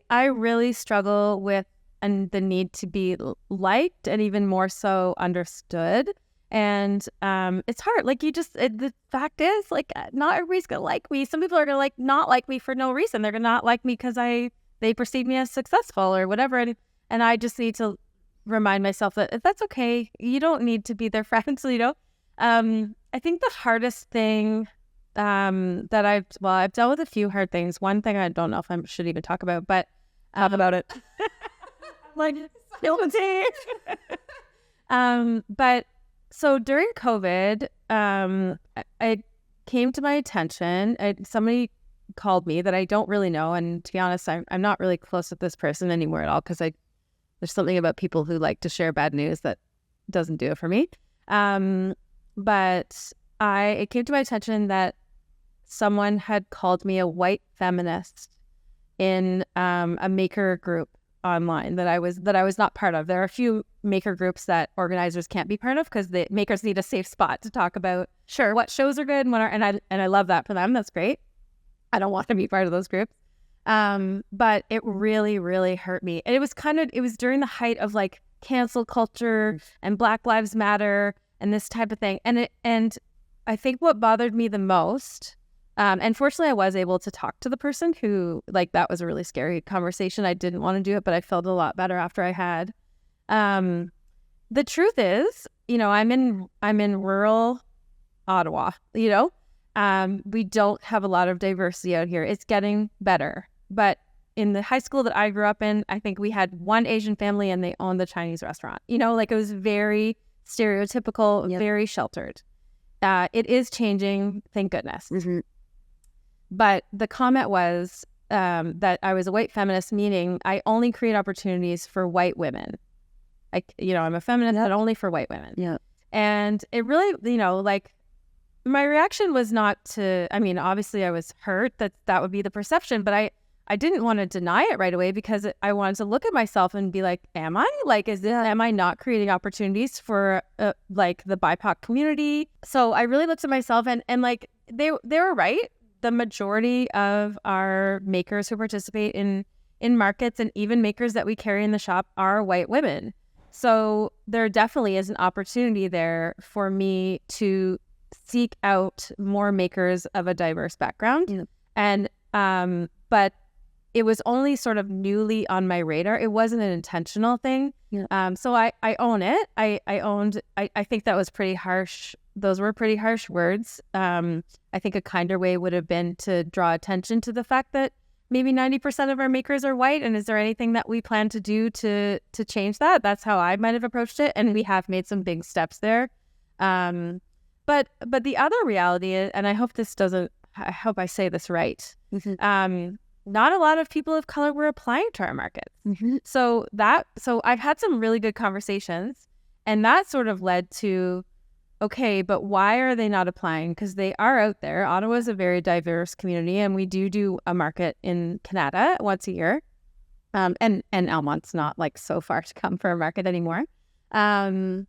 I really struggle with the need to be liked and even more so understood. And it's hard. Like the fact is, like, not everybody's gonna like me. Some people are gonna like not like me for no reason. They're gonna not like me because they perceive me as successful or whatever. And I just need to remind myself that that's okay. You don't need to be their friends, you know. I think the hardest thing that I've dealt with a few hard things. One thing I don't know if I should even talk about, but talk about it. Like guilty. But so during COVID, it came to my attention. Somebody called me that I don't really know, and to be honest, I'm not really close with this person anymore at all because there's something about people who like to share bad news that doesn't do it for me. But it came to my attention that someone had called me a white feminist in a maker group online that I was not part of. There are a few maker groups that organizers can't be part of because the makers need a safe spot to talk about what shows are good and what are, and I love that for them. That's great. I don't want to be part of those groups. But it really, really hurt me. And it was during the height of like cancel culture and Black Lives Matter and this type of thing. And I think what bothered me the most, and fortunately I was able to talk to the person who, like, that was a really scary conversation. I didn't want to do it, but I felt a lot better after I had. The truth is, you know, I'm in rural Ottawa, you know. We don't have a lot of diversity out here. It's getting better. But in the high school that I grew up in, I think we had one Asian family and they owned the Chinese restaurant. You know, like it was very stereotypical, very sheltered. It is changing, thank goodness. Mm-hmm. But the comment was that I was a white feminist, meaning I only create opportunities for white women. Like, you know, I'm a feminist, but only for white women. Yeah. And it really, you know, like, my reaction was not to, I mean, obviously I was hurt that would be the perception, but I didn't want to deny it right away because I wanted to look at myself and be like, am I? Like, am I not creating opportunities for like the BIPOC community? So I really looked at myself and like, they were right. The majority of our makers who participate in markets and even makers that we carry in the shop are white women. So there definitely is an opportunity there for me to seek out more makers of a diverse background. Yeah. And but it was only sort of newly on my radar. It wasn't an intentional thing. Yeah. So I own it. I think that was pretty harsh. Those were pretty harsh words. I think a kinder way would have been to draw attention to the fact that maybe 90% of our makers are white, and is there anything that we plan to do to change that? That's how I might have approached it, and we have made some big steps there. But the other reality is, and I hope I say this right, mm-hmm. Not a lot of people of color were applying to our markets. Mm-hmm. So I've had some really good conversations, and that sort of led to, okay, but why are they not applying? Because they are out there. Ottawa is a very diverse community, and we do a market in Canada once a year. And Almonte's not like so far to come for a market anymore. And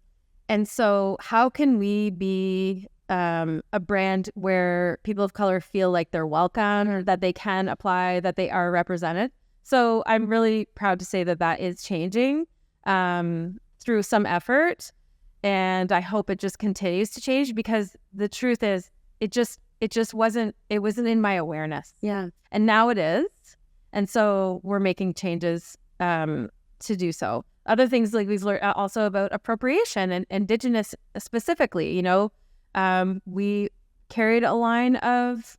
And so how can we be a brand where people of color feel like they're welcome, or that they can apply, that they are represented? So I'm really proud to say that that is changing through some effort. And I hope it just continues to change, because the truth is it wasn't in my awareness. Yeah. And now it is. And so we're making changes to do so. Other things like we've learned also about appropriation and Indigenous specifically. We carried a line of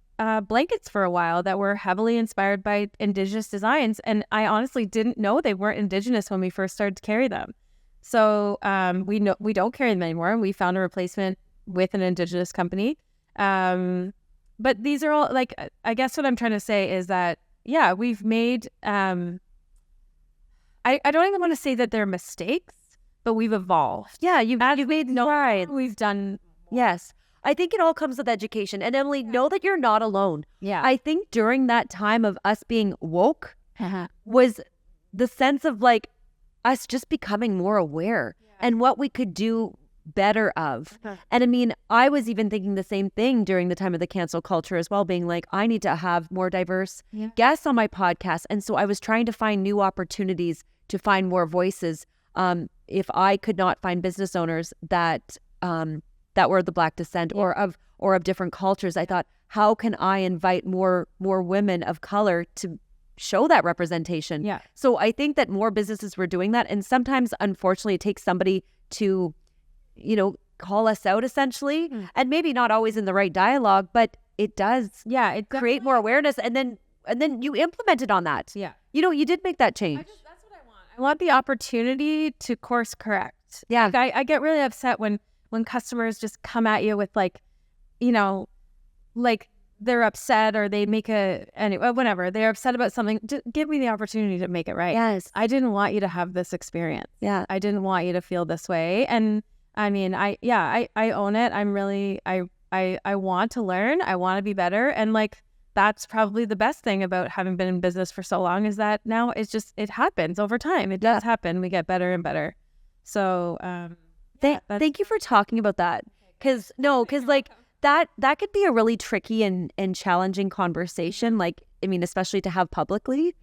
blankets for a while that were heavily inspired by Indigenous designs. And I honestly didn't know they weren't Indigenous when we first started to carry them. So we don't carry them anymore. And we found a replacement with an Indigenous company. But these are all, like, I guess what I'm trying to say is that, yeah, we've made, I don't even want to say that they're mistakes, but we've evolved. Yeah, you've made strides. We've done. Yes. I think it all comes with education. And Emily, know that you're not alone. Yeah. I think during that time of us being woke was the sense of like us just becoming more aware and what we could do better of. And I mean, I was even thinking the same thing during the time of the cancel culture as well, being like, I need to have more diverse guests on my podcast. And so I was trying to find new opportunities to find more voices. If I could not find business owners that were of the Black descent or of different cultures, I thought, how can I invite more women of color to show that representation? Yeah. So I think that more businesses were doing that. And sometimes, unfortunately, it takes somebody to, call us out essentially, and maybe not always in the right dialogue, but it does create more awareness. And then you implemented on that. Yeah. You did make that change. That's what I want. I want the opportunity to course correct. Yeah. Like I get really upset when customers just come at you with like they're upset or they make whatever. They're upset about something. Just give me the opportunity to make it right. Yes. I didn't want you to have this experience. Yeah. I didn't want you to feel this way. And I mean, I own it. I'm really, I want to learn. I want to be better. And like, that's probably the best thing about having been in business for so long, is that now it happens over time. It does happen. We get better and better. So, thank you for talking about that. Cause like that could be a really tricky and challenging conversation. Like, I mean, especially to have publicly,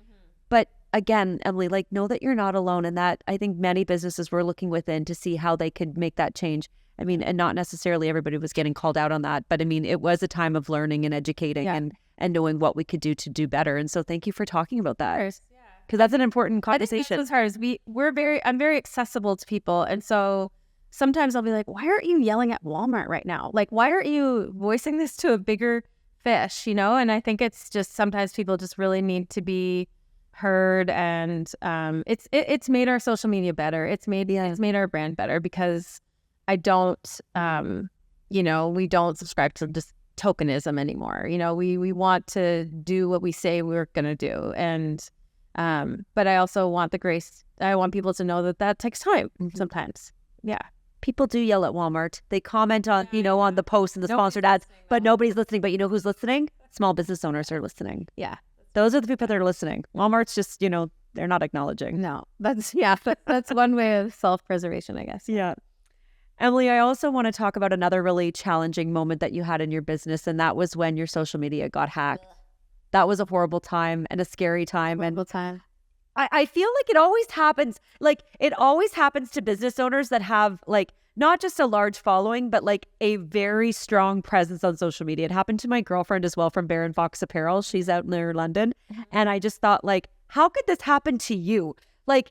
but again, Emily, like, know that you're not alone, and that I think many businesses were looking within to see how they could make that change. I mean, and not necessarily everybody was getting called out on that, but I mean, it was a time of learning and educating and knowing what we could do to do better. And so thank you for talking about that. Because that's an important conversation. I think that's what's hard. I'm very accessible to people. And so sometimes I'll be like, why aren't you yelling at Walmart right now? Like, why aren't you voicing this to a bigger fish, And I think it's just sometimes people just really need to be heard, and it's made our social media better. It's made our brand better, because I don't we don't subscribe to just tokenism anymore. We want to do what we say we're gonna do, and but I also want the grace. I want people to know that takes time sometimes. Yeah. People do yell at Walmart. They comment on on the posts and the sponsored ads, but nobody's listening. But you know who's listening? Small business owners are listening. Yeah. Those are the people that are listening. Walmart's just, they're not acknowledging. No, that's one way of self-preservation, I guess. Yeah. Emily, I also want to talk about another really challenging moment that you had in your business, and that was when your social media got hacked. That was a horrible time and a scary time. Time. I feel like it always happens. Like, it always happens to business owners that have like not just a large following, but like a very strong presence on social media. It happened to my girlfriend as well from Baron Fox Apparel. She's out near London. And I just thought, like, how could this happen to you? Like,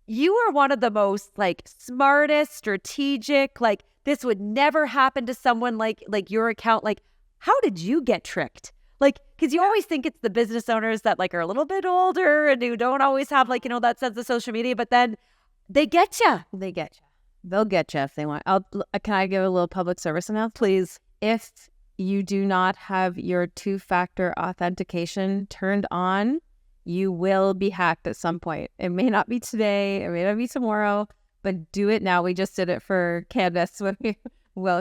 you are one of the most like smartest, strategic, like this would never happen to someone like your account. Like, how did you get tricked? Like, because you always think it's the business owners that like are a little bit older and who don't always have like, that sense of social media, but then they get you. They get you. They'll get you if they want. Can I give a little public service announcement? Please. If you do not have your 2-factor authentication turned on, you will be hacked at some point. It may not be today, it may not be tomorrow, but do it now. We just did it for Candace when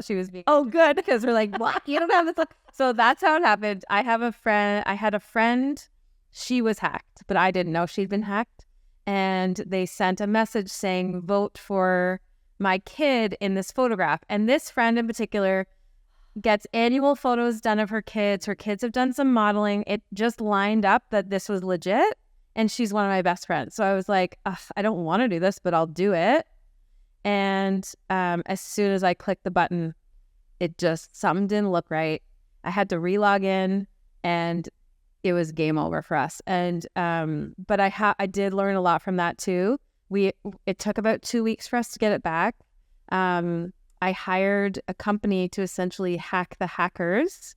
she was being... Oh, good. Because we're like, what? You don't have this. So that's how it happened. I had a friend, she was hacked, but I didn't know she'd been hacked. And they sent a message saying, vote for my kid in this photograph. And this friend in particular gets annual photos done of her kids. Her kids have done some modeling. It just lined up that this was legit. And she's one of my best friends. So I was like, ugh, I don't want to do this, but I'll do it. And as soon as I clicked the button, something didn't look right. I had to re-log in, and it was game over for us. And but I did learn a lot from that too. It took about 2 weeks for us to get it back. I hired a company to essentially hack the hackers.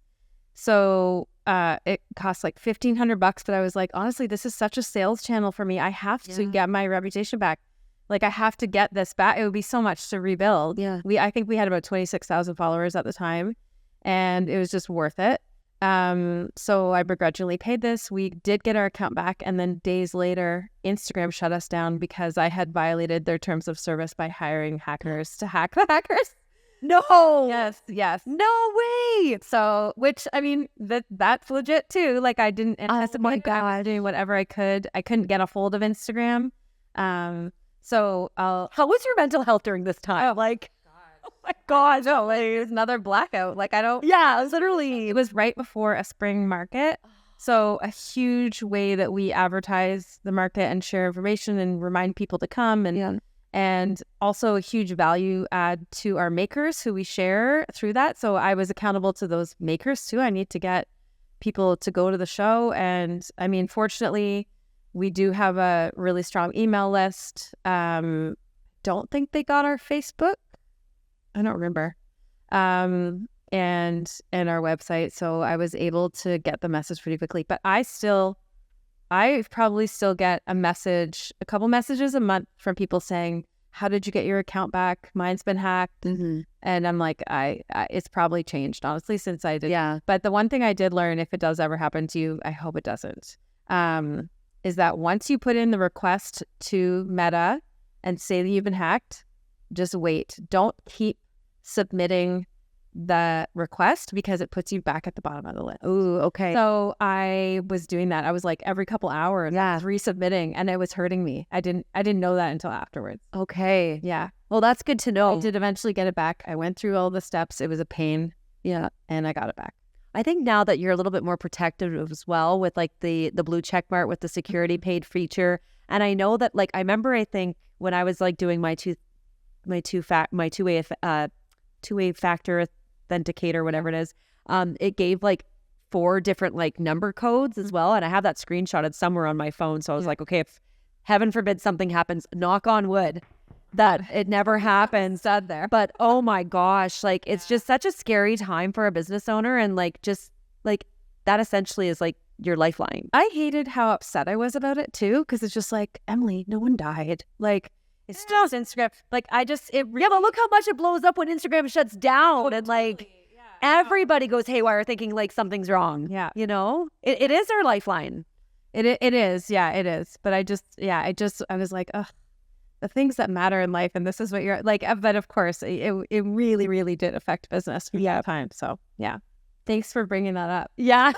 So it cost like $1,500, but I was like, honestly, this is such a sales channel for me. I have to get my reputation back. Like, I have to get this back. It would be so much to rebuild. Yeah. I think we had about 26,000 followers at the time, and it was just worth it. So I begrudgingly paid this. We did get our account back, and then days later, Instagram shut us down because I had violated their terms of service by hiring hackers to hack the hackers. No. Yes. No way. So, which, I mean, that's legit too. Like, I didn't anticipate my God. I was doing whatever I could. I couldn't get a hold of Instagram. So how was your mental health during this time? Oh my God. No, it was another blackout. Like, Yeah, literally. It was right before a spring market. So a huge way that we advertise the market and share information and remind people to come, and also a huge value add to our makers who we share through that. So I was accountable to those makers too. I need to get people to go to the show. And I mean, fortunately, we do have a really strong email list. Don't think they got our Facebook. I don't remember. And our website. So I was able to get the message pretty quickly. But I probably still get a couple messages a month from people saying, how did you get your account back? Mine's been hacked. Mm-hmm. And I'm like, it's probably changed, honestly, since I did. Yeah. But the one thing I did learn, if it does ever happen to you, I hope it doesn't, is that once you put in the request to Meta and say that you've been hacked, just wait. Don't keep submitting the request because it puts you back at the bottom of the list. Ooh, okay. So I was doing that. I was like every couple hours resubmitting, and it was hurting me. I didn't know that until afterwards. Okay. Yeah. Well, that's good to know. I did eventually get it back. I went through all the steps. It was a pain. Yeah. And I got it back. I think now that you're a little bit more protective as well with like the blue check mark with the security paid feature. And I know that like, I remember, I think when I was like doing my two-way factor authenticator, whatever it is, it gave like 4 different like number codes as well. And I have that screenshotted somewhere on my phone. So I was like, okay, if heaven forbid something happens, knock on wood, that it never happens. Said there. But oh my gosh, like it's just such a scary time for a business owner. And like, just like that essentially is like your lifeline. I hated how upset I was about it too. Cause it's just like, Emily, no one died. Like, it's just Instagram. Like, but look how much it blows up when Instagram shuts down, and like everybody goes haywire thinking like something's wrong. Yeah, you know, it is our lifeline. It is. Yeah, it is. But I was like, ugh, the things that matter in life, and this is what you're like. But of course, it really, really did affect business for that time. So yeah. Thanks for bringing that up. Yeah,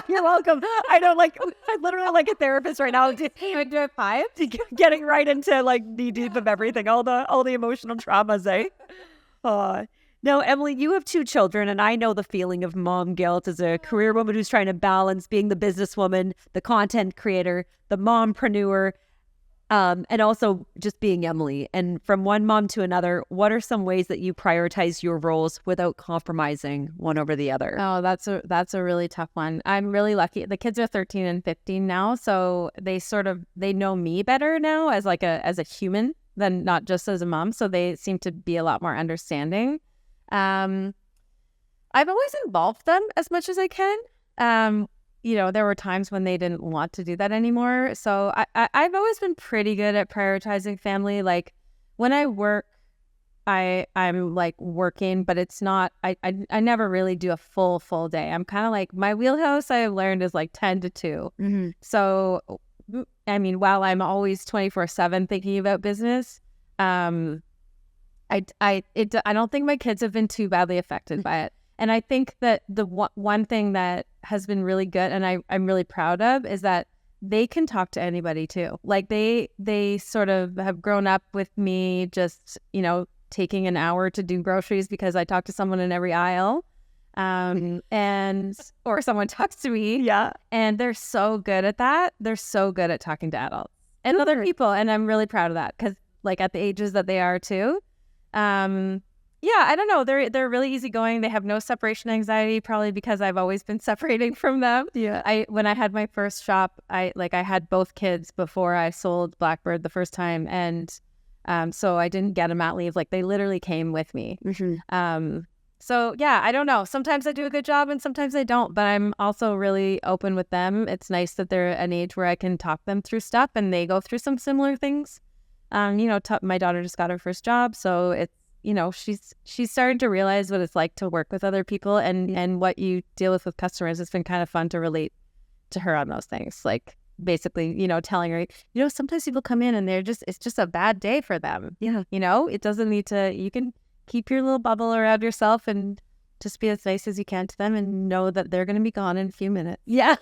you're welcome. I know, like, I'm literally like a therapist right now. Do it 5? Getting right into like knee deep of everything, all the emotional traumas, eh? Now, Emily, you have 2 children, and I know the feeling of mom guilt as a career woman who's trying to balance being the businesswoman, the content creator, the mompreneur, and also just being Emily. And from one mom to another, what are some ways that you prioritize your roles without compromising one over the other? Oh, that's a really tough one. I'm really lucky. The kids are 13 and 15 now, so they know me better now as a human than not just as a mom. So they seem to be a lot more understanding. I've always involved them as much as I can. There were times when they didn't want to do that anymore. So I've always been pretty good at prioritizing family. Like when I work, I'm like working, but it's not, I never really do a full day. I'm kind of like, my wheelhouse I've learned is like 10 to 2. Mm-hmm. So, I mean, while I'm always 24/7 thinking about business, I don't think my kids have been too badly affected by it. And I think that the one thing that has been really good and I'm really proud of is that they can talk to anybody too. Like they sort of have grown up with me just, taking an hour to do groceries because I talk to someone in every aisle. Or someone talks to me. Yeah. And they're so good at that. They're so good at talking to adults and other people. And I'm really proud of that because like at the ages that they are too. Yeah, I don't know. They're really easygoing. They have no separation anxiety, probably because I've always been separating from them. Yeah. When I had my first shop, I had both kids before I sold Blackbird the first time. And so I didn't get them at leave. Like they literally came with me. So yeah, I don't know. Sometimes I do a good job and sometimes I don't, but I'm also really open with them. It's nice that they're at an age where I can talk them through stuff and they go through some similar things. My daughter just got her first job, so it's, she's starting to realize what it's like to work with other people and what you deal with customers. It's been kind of fun to relate to her on those things. Like basically, telling her, sometimes people come in and it's just a bad day for them. Yeah. It doesn't need to, you can keep your little bubble around yourself and just be as nice as you can to them and know that they're going to be gone in a few minutes. Yeah.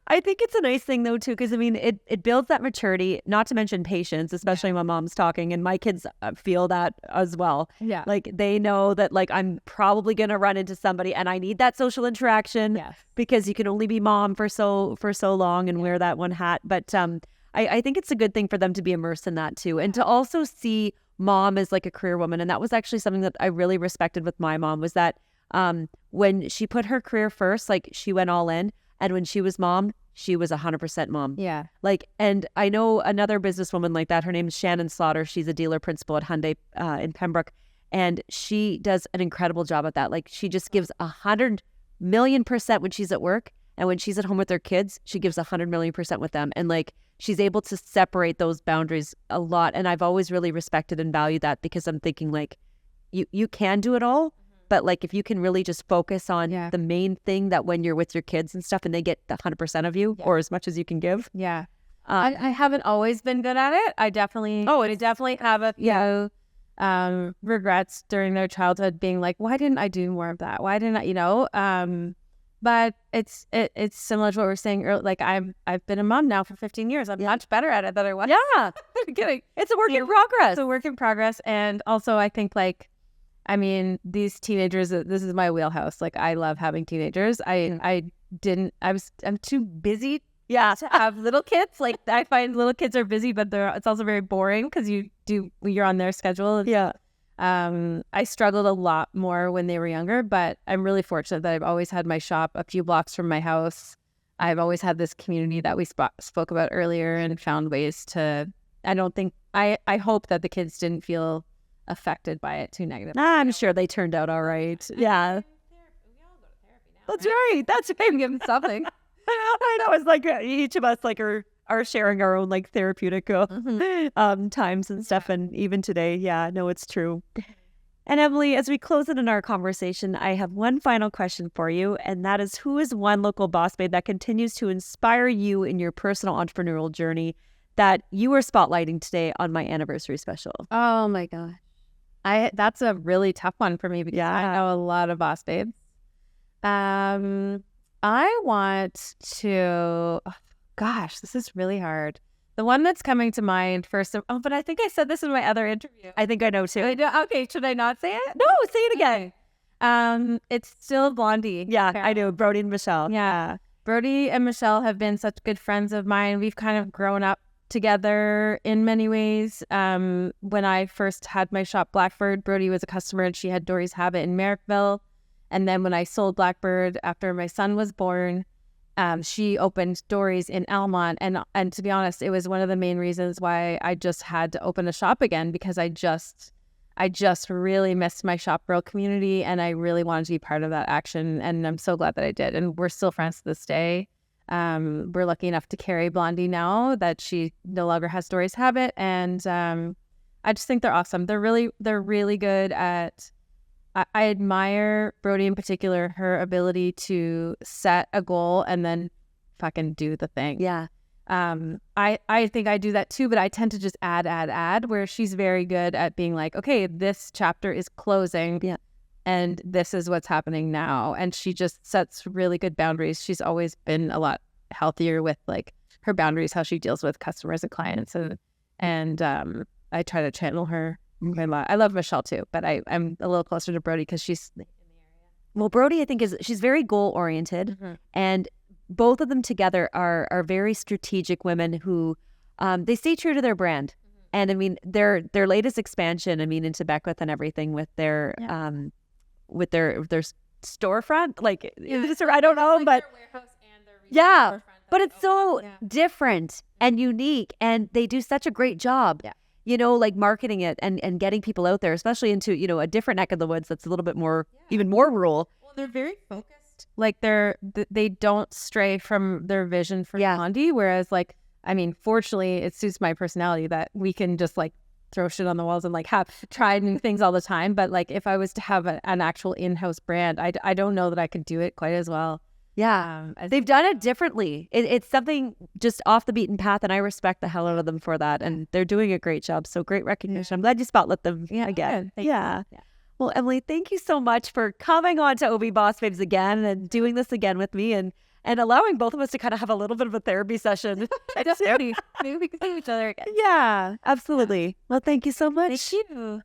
I think it's a nice thing though too, because I mean it builds that maturity, not to mention patience, especially when mom's talking, and my kids feel that as well. Yeah. Like they know that like I'm probably gonna run into somebody and I need that social interaction. Yes. Because you can only be mom for so long and wear that one hat. But I think it's a good thing for them to be immersed in that too, and to also see mom as like a career woman. And that was actually something that I really respected with my mom, was that when she put her career first, like she went all in. And when she was mom, she was 100% mom. Yeah. Like, and I know another businesswoman like that. Her name is Shannon Slaughter. She's a dealer principal at Hyundai in Pembroke. And she does an incredible job at that. Like, she just gives 100,000,000% when she's at work. And when she's at home with her kids, she gives 100,000,000% with them. And like, she's able to separate those boundaries a lot. And I've always really respected and valued that, because I'm thinking like, you can do it all. But like, if you can really just focus on the main thing, that when you're with your kids and stuff and they get the 100% of you or as much as you can give. Yeah. I haven't always been good at it. I definitely have a few regrets during their childhood, being like, why didn't I do more of that? Why didn't I, but it's similar to what we were saying earlier. Like I've been a mom now for 15 years. I'm much better at it than I was. Yeah. I'm kidding. It's a work in progress. It's a work in progress. And also I think like, I mean, these teenagers, this is my wheelhouse. Like, I love having teenagers. I'm too busy to have little kids. Like, I find little kids are busy, but it's also very boring because you're on their schedule. Yeah. I struggled a lot more when they were younger, but I'm really fortunate that I've always had my shop a few blocks from my house. I've always had this community that we spoke about earlier, and found ways to, I hope that the kids didn't feel affected by it too negatively. I'm sure they turned out all right. Yeah. That's right. That's right. Give them something. I know. It's like each of us like are sharing our own like therapeutic times and stuff. And even today, it's true. And Emily, as we close it in our conversation, I have one final question for you. And that is, who is one local boss babe that continues to inspire you in your personal entrepreneurial journey that you are spotlighting today on my anniversary special? Oh my gosh. That's a really tough one for me, because I know a lot of boss babes. I want to, this is really hard. The one that's coming to mind first, but I think I said this in my other interview. I think I know too. Okay, should I not say it? No, say it again. Okay. It's still Blondie. Yeah, I know. Brody and Michelle. Yeah. Brody and Michelle have been such good friends of mine. We've kind of grown up together in many ways. When I first had my shop Blackbird, Brody was a customer and she had Dory's Habit in Merrickville. And then when I sold Blackbird after my son was born, she opened Dory's in Almonte. And to be honest, it was one of the main reasons why I just had to open a shop again, because I just really missed my shop girl community, and I really wanted to be part of that action. And I'm so glad that I did. And we're still friends to this day. We're lucky enough to carry Blondie now that she no longer has Dory's Habit. And I just think they're awesome. They're really good at, I admire Brody in particular, her ability to set a goal and then fucking do the thing. Yeah. I think I do that too, but I tend to just add, where she's very good at being like, okay, this chapter is closing. Yeah. And this is what's happening now. And she just sets really good boundaries. She's always been a lot healthier with like her boundaries, how she deals with customers and clients. And I try to channel her I love Michelle too, but I'm a little closer to Brody because she's Well, Brody, I think she's very goal oriented, and both of them together are very strategic women who they stay true to their brand. And I mean, their latest expansion, I mean, into Beckwith and everything with their storefront, like I don't know, but but it's so different and unique, and they do such a great job. You know, like marketing it and getting people out there, especially into, you know, a different neck of the woods that's a little bit more, even more rural. Well, they're very focused. Like they don't stray from their vision for Almonte, whereas like, I mean, fortunately, it suits my personality that we can just like throw shit on the walls and like try new things all the time. But like, if I was to have an actual in-house brand, I don't know that I could do it quite as well. They've done it differently. It's something just off the beaten path, and I respect the hell out of them for that. And they're doing a great job. So great recognition. I'm glad you spotlit them again. Well, Emily, thank you so much for coming on to OV Boss Babes again and doing this again with me, and allowing both of us to kind of have a little bit of a therapy session. Definitely. Maybe we can see each other again. Yeah, absolutely. Well, thank you so much. Thank you.